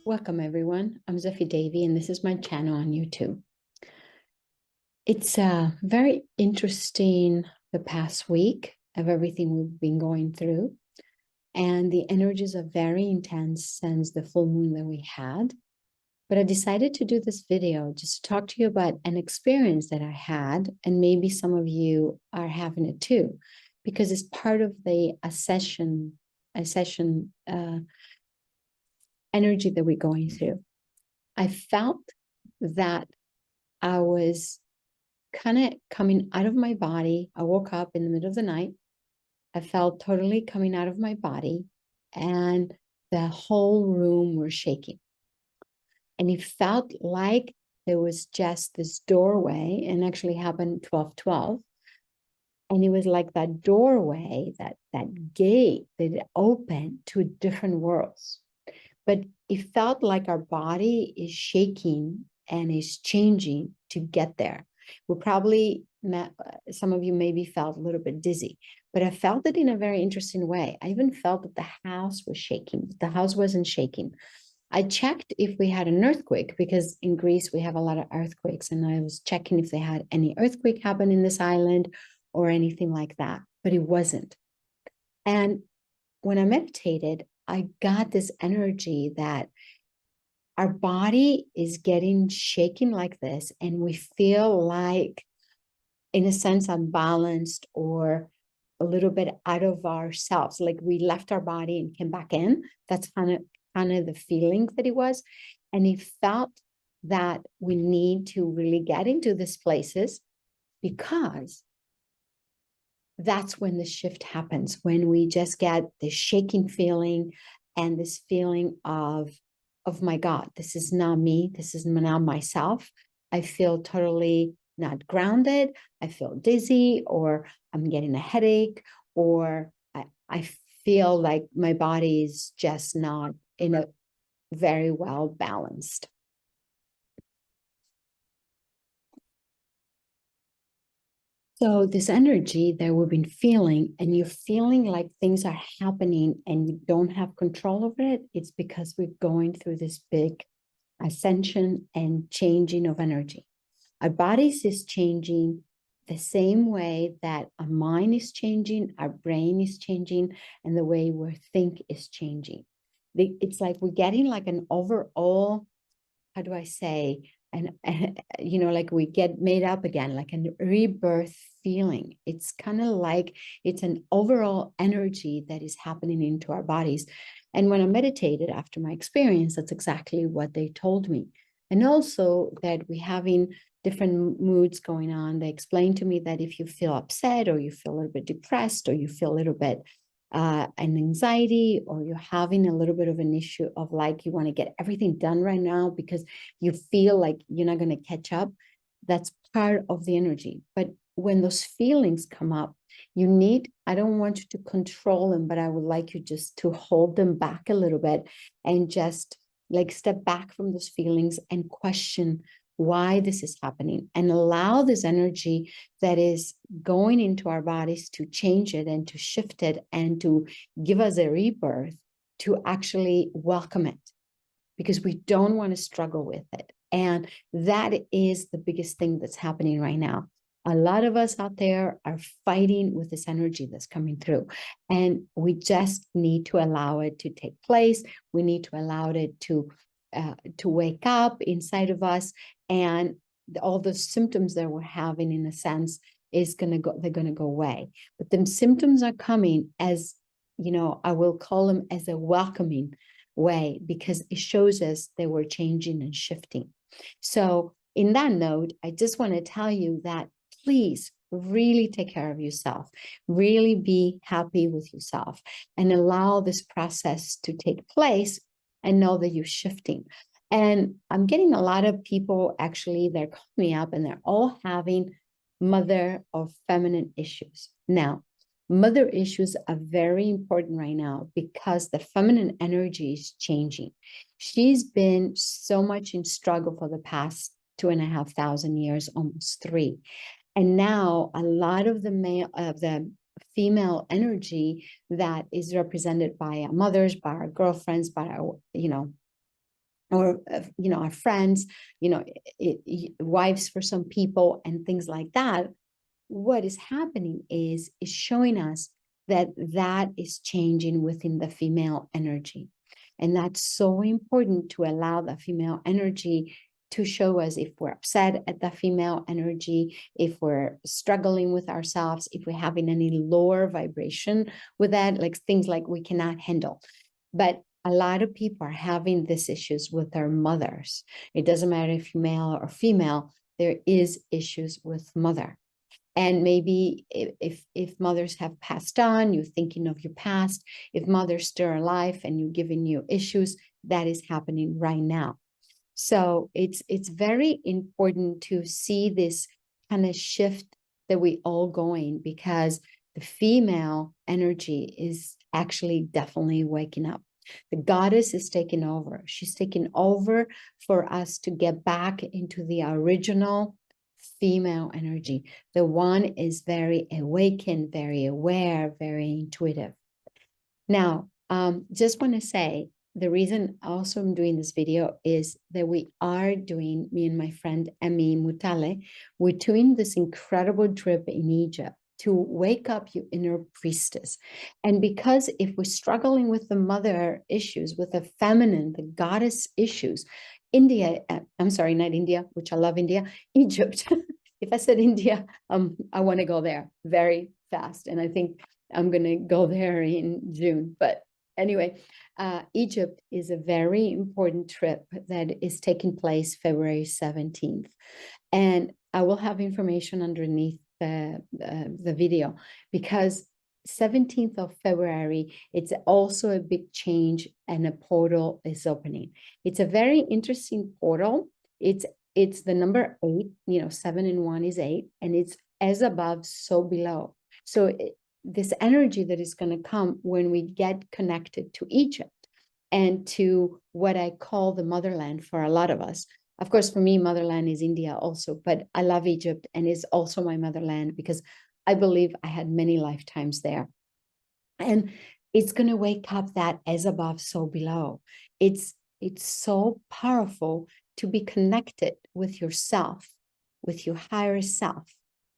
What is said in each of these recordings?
Welcome everyone. I'm Zephy Davy and this is my channel on YouTube. It's very interesting the past week of everything we've been going through, and the energies are very intense since the full moon that we had. But I decided to do this video just to talk to you about an experience that I had, and maybe some of you are having it too, because it's part of the Ascension energy that we're going through. I felt that I was kind of coming out of my body. I woke up in the middle of the night. I felt totally coming out of my body, and the whole room was shaking. And it felt like there was just this doorway, and actually happened 12:12. And it was like that doorway, that gate that opened to different worlds. But it felt like our body is shaking and is changing to get there. We probably met, some of you maybe felt a little bit dizzy, but I felt it in a very interesting way. I even felt that the house was shaking. The house wasn't shaking. I checked if we had an earthquake, because in Greece we have a lot of earthquakes, and I was checking if they had any earthquake happen in this island or anything like that, but it wasn't. And when I meditated, I got this energy that our body is getting shaken like this, and we feel like, in a sense, unbalanced or a little bit out of ourselves, like we left our body and came back in. That's kind of the feeling that it was. And it felt that we need to really get into these places, because that's when the shift happens, when we just get this shaking feeling and this feeling of my God, this is not me. This is not myself. I feel totally not grounded. I feel dizzy, or I'm getting a headache, or I feel like my body is just not in a very well balanced. So this energy that we've been feeling, and you're feeling like things are happening and you don't have control over it, it's because we're going through this big ascension and changing of energy. Our bodies is changing the same way that our mind is changing, our brain is changing, and the way we think is changing. It's like we're getting like an overall, how do I say, and like we get made up again, like a rebirth feeling. It's kind of like it's an overall energy that is happening into our bodies. And when I meditated after my experience, that's exactly what they told me. And also that we're having different moods going on. They explained to me that if you feel upset, or you feel a little bit depressed, or you feel a little bit an anxiety, or you're having a little bit of an issue of like you want to get everything done right now because you feel like you're not going to catch up, that's part of the energy. But when those feelings come up, you need, I don't want you to control them, but I would like you just to hold them back a little bit, and just like step back from those feelings and question why this is happening, and allow this energy that is going into our bodies to change it and to shift it and to give us a rebirth, to actually welcome it, because we don't want to struggle with it. And that is the biggest thing that's happening right now. A lot of us out there are fighting with this energy that's coming through, and we just need to allow it to take place. We need to allow it to wake up inside of us, and all the symptoms that we're having, in a sense, is going to go, they're going to go away. But the symptoms are coming as, I will call them as a welcoming way, because it shows us that we're changing and shifting. So in that note, I just want to tell you that please really take care of yourself, really be happy with yourself, and allow this process to take place, and know that you're shifting. And I'm getting a lot of people, actually, they're calling me up, and they're all having mother or feminine issues. Now, mother issues are very important right now, because the feminine energy is changing. She's been so much in struggle for the past 2,500 years, almost 3. And now a lot of the female energy that is represented by our mothers, by our girlfriends, by our, or our friends, wives for some people and things like that. What is happening is showing us that is changing within the female energy. And that's so important, to allow the female energy to show us if we're upset at the female energy, if we're struggling with ourselves, if we're having any lower vibration with that, like things like we cannot handle. But a lot of people are having these issues with their mothers. It doesn't matter if male or female, there is issues with mother. And maybe if mothers have passed on, you're thinking of your past. If mothers still alive and you're giving you issues, that is happening right now. So it's very important to see this kind of shift that we all going, because the female energy is actually definitely waking up. The goddess is taking over. She's taking over for us to get back into the original female energy. The one is very awakened, very aware, very intuitive. Now, just want to say, the reason also I'm doing this video is that we are doing, me and my friend Emi Mutale, we're doing this incredible trip in Egypt to wake up your inner priestess. And because if we're struggling with the mother issues, with the feminine, the goddess issues, India, I'm sorry, not India, which I love India, Egypt. If I said India, I want to go there very fast. And I think I'm going to go there in June. But anyway, Egypt is a very important trip that is taking place February 17th. And I will have information underneath the video, because 17th of February, it's also a big change and a portal is opening. It's a very interesting portal. It's the number 8, 7 and 1 is 8, and it's as above, so below. So this energy that is going to come when we get connected to Egypt and to what I call the motherland for a lot of us. Of course, for me, motherland is India also, but I love Egypt and it's also my motherland because I believe I had many lifetimes there. And it's going to wake up that as above, so below. It's so powerful to be connected with yourself, with your higher self,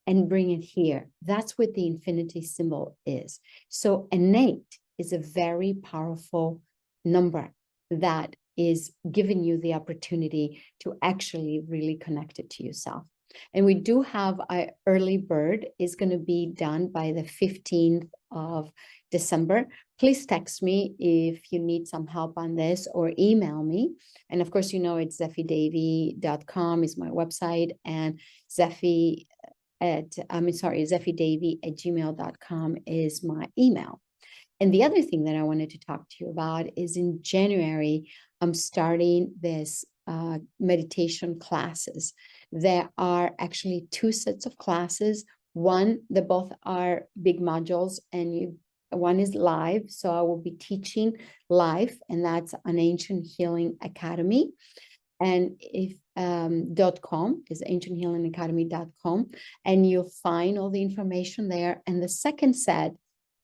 and bring it here. That's what the infinity symbol is. So innate is a very powerful number that is giving you the opportunity to actually really connect it to yourself. And we do have our early bird is going to be done by the 15th of December. Please text me if you need some help on this, or email me. And of course, it's zeffidavy.com is my website, and zeffidavy@gmail.com is my email. And the other thing that I wanted to talk to you about is in January, I'm starting this meditation classes. There are actually 2 sets of classes. One, they both are big modules, and one is live. So I will be teaching live, and that's on Ancient Healing Academy. And if .com is ancienthealingacademy.com, and you'll find all the information there. And the second set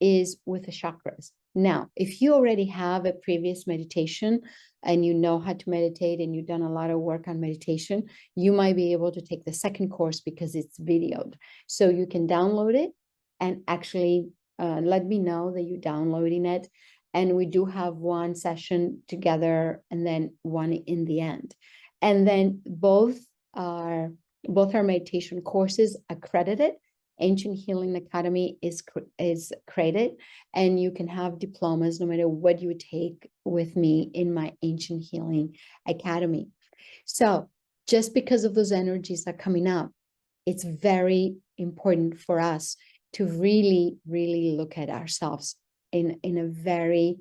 is with the chakras. Now, if you already have a previous meditation and you know how to meditate and you've done a lot of work on meditation, you might be able to take the second course because it's videoed. So you can download it and actually let me know that you're downloading it. And we do have one session together and then one in the end. And then both our meditation courses accredited. Ancient Healing Academy is accredited, and you can have diplomas no matter what you take with me in my Ancient Healing Academy. So just because of those energies that are coming up, it's very important for us to really, really look at ourselves in a very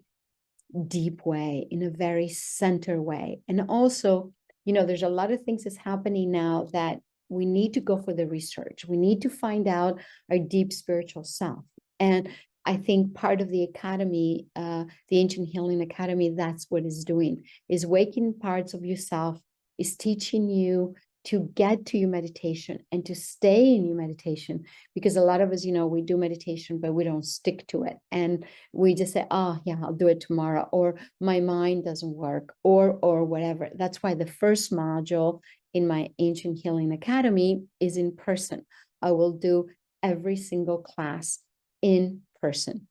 deep way, in a very center way. And also, there's a lot of things that's happening now that we need to go for the research. We need to find out our deep spiritual self. And I think part of the academy, the Ancient Healing Academy, that's what it's doing, is waking parts of yourself, is teaching you to get to your meditation and to stay in your meditation, because a lot of us, we do meditation, but we don't stick to it. And we just say, oh yeah, I'll do it tomorrow, or my mind doesn't work, or whatever. That's why the first module in my Ancient Healing Academy is in person. I will do every single class in person.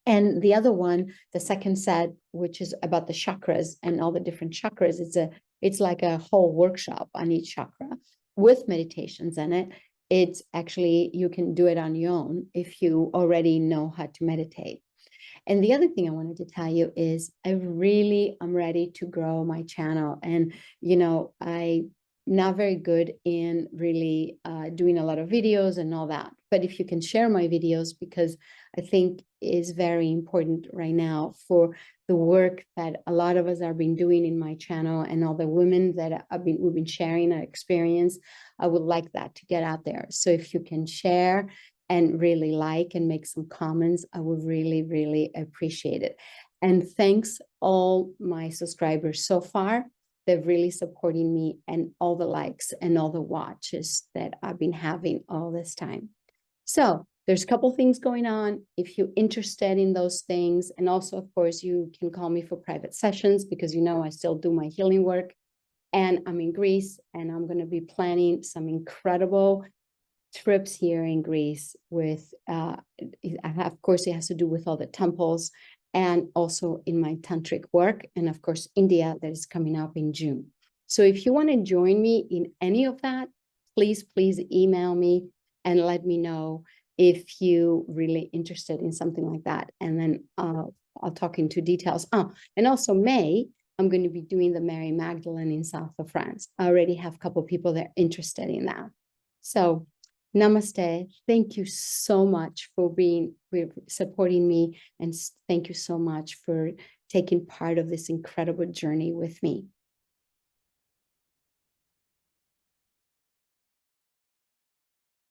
And the other one, the second set, which is about the chakras and all the different chakras, it's like a whole workshop on each chakra with meditations in it. It's actually, you can do it on your own if you already know how to meditate. And the other thing I wanted to tell you is I'm ready to grow my channel. And, I'm not very good in really doing a lot of videos and all that. But if you can share my videos, because I think is very important right now for the work that a lot of us are been doing in my channel, and all the women that we've been sharing our experience, I would like that to get out there. So if you can share and really like and make some comments, I would really, really appreciate it. And thanks all my subscribers so far. They're really supporting me, and all the likes and all the watches that I've been having all this time. So there's a couple things going on. If you're interested in those things, and also, of course, you can call me for private sessions, because I still do my healing work, and I'm in Greece, and I'm going to be planning some incredible trips here in Greece with, of course, it has to do with all the temples, and also in my tantric work, and of course, India, that is coming up in June. So if you want to join me in any of that, please email me and let me know if you really interested in something like that. And then I'll talk into details. And also May, I'm going to be doing the Mary Magdalene in south of France. I already have a couple of people that are interested in that. So namaste. Thank you so much for supporting me. And thank you so much for taking part of this incredible journey with me.